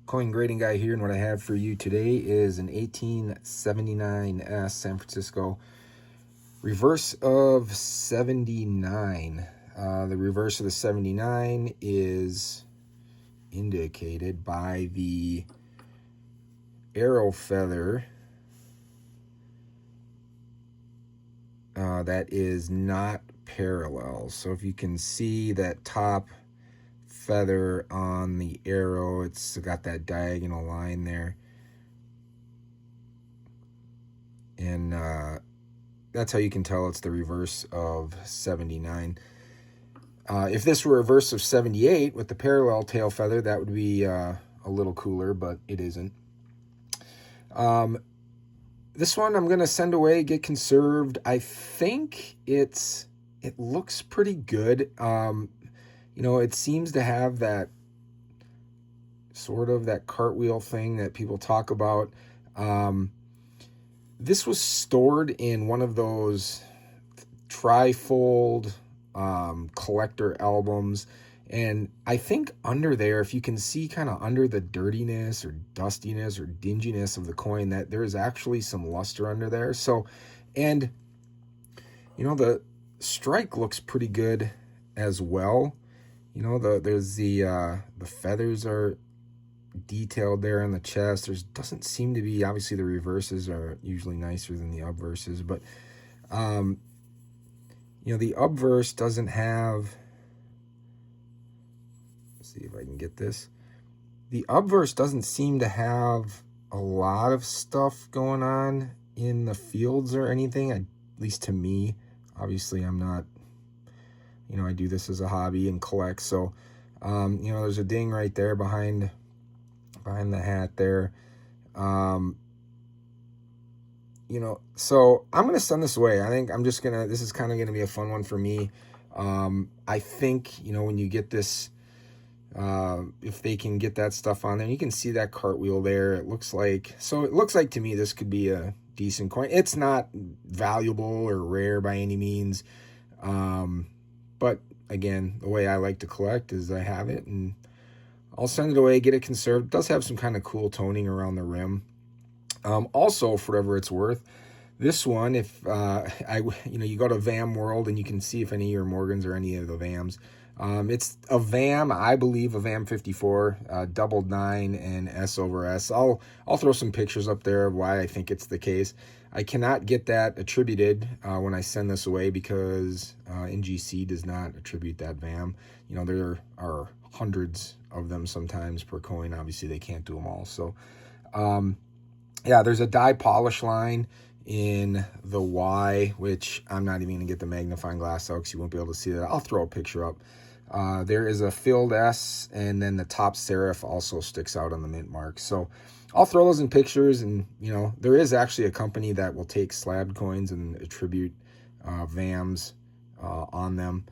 Coin grading guy here, and what I have for you today is an 1879 San Francisco reverse of 79. The reverse of the 79 is indicated by the arrow feather that is not parallel. So if you can see that top feather on the arrow, it's got that diagonal line there, and that's how you can tell it's the reverse of 79. If this were a reverse of 78 with the parallel tail feather, that would be a little cooler, but it isn't. This one I'm going to send away, get conserved. I think it looks pretty good. It seems to have that sort of that cartwheel thing that people talk about. This was stored in one of those trifold collector albums, and I think under there, if you can see kind of under the dirtiness or dustiness or dinginess of the coin, that there is actually some luster under there. So, and the strike looks pretty good as well. There's the feathers are detailed there on the chest. There doesn't seem to be, obviously the reverses are usually nicer than the obverses, but the obverse doesn't have, let's see if I can get this. The obverse doesn't seem to have a lot of stuff going on in the fields or anything, at least to me. Obviously I'm not, I do this as a hobby and collect. So, there's a ding right there behind the hat there. So I'm going to send this away. I think this is kind of going to be a fun one for me. I think, when you get this, if they can get that stuff on there, you can see that cartwheel there. It looks like to me, this could be a decent coin. It's not valuable or rare by any means. But again, the way I like to collect is I have it and I'll send it away, get it conserved. It does have some kind of cool toning around the rim. Also, for whatever it's worth, this one, if you go to VAM World and you can see if any of your Morgans or any of the VAMs, it's a VAM, I believe, a VAM 54, doubled 9 and S over S. I'll throw some pictures up there of why I think it's the case. I cannot get that attributed when I send this away because NGC does not attribute that VAM. There are hundreds of them sometimes per coin. Obviously, they can't do them all. So, there's a die polish line in the Y, which I'm not even going to get the magnifying glass out because you won't be able to see that. I'll throw a picture up. There is a filled S, and then the top serif also sticks out on the mint mark. So I'll throw those in pictures, and there is actually a company that will take slabbed coins and attribute VAMs on them.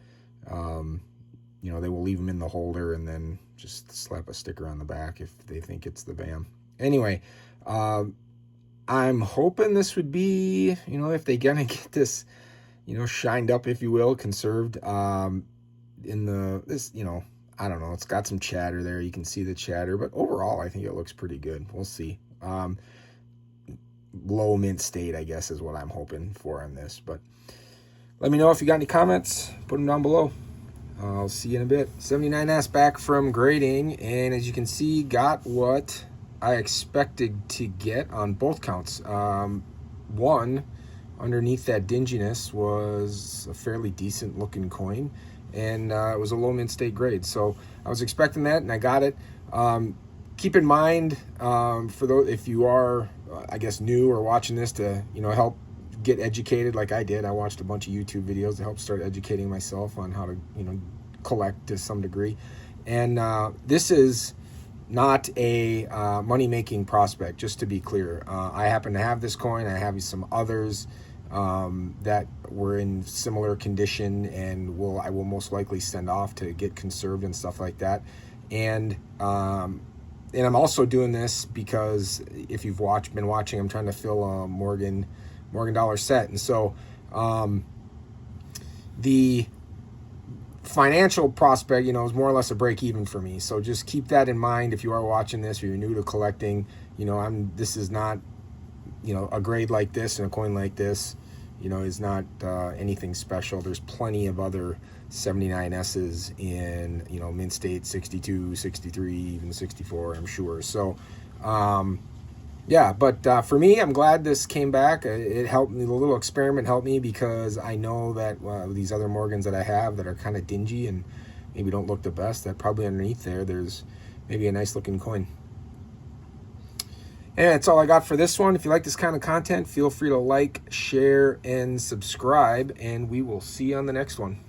They will leave them in the holder and then just slap a sticker on the back if they think it's the VAM. Anyway, I'm hoping this would be, if they're gonna get this, shined up, if you will, conserved, I don't know, it's got some chatter there. You can see the chatter, but overall, I think it looks pretty good. We'll see. Low mint state, I guess, is what I'm hoping for on this, but let me know if you got any comments, put them down below. I'll see you in a bit. 79S back from grading, and as you can see, got what I expected to get on both counts. One, underneath that dinginess, was a fairly decent looking coin, and it was a low mint state grade. So I was expecting that, and I got it. Keep in mind, for those, if you are, I guess, new or watching this to, help get educated like I did. I watched a bunch of YouTube videos to help start educating myself on how to, collect to some degree. And this is not a money-making prospect, just to be clear. I happen to have this coin. I have some others that were in similar condition, and I will most likely send off to get conserved and stuff like that. And I'm also doing this because if you've been watching, I'm trying to fill a Morgan dollar set, and so financial prospect, you know, is more or less a break even for me. So just keep that in mind if you are watching this or you're new to collecting. You know, this is not, you know, a grade like this and a coin like this, you know, is not anything special. There's plenty of other 79S's in, you know, mint state, 62, 63, even 64, I'm sure. So, yeah, but for me, I'm glad this came back. It helped me. The little experiment helped me because I know that these other Morgans that I have that are kind of dingy and maybe don't look the best, that probably underneath there's maybe a nice looking coin. And that's all I got for this one. If you like this kind of content, feel free to like, share, and subscribe, and we will see you on the next one.